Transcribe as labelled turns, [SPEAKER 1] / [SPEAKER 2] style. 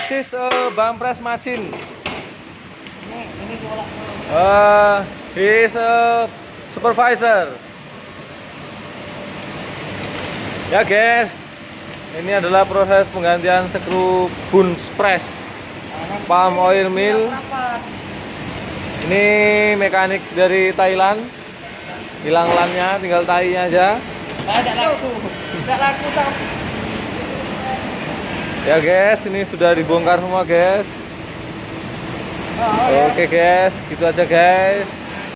[SPEAKER 1] This is a bump press machine.
[SPEAKER 2] Ini bola.
[SPEAKER 1] He is a supervisor. Ya guys, ini adalah proses penggantian skru Bunz press palm oil mill. Ini mekanik dari Thailand. Hilang lannya, tinggal tainya aja.
[SPEAKER 2] Tidak laku. Tidak laku sama.
[SPEAKER 1] Ya guys, ini sudah dibongkar semua guys. Oke guys, gitu aja guys.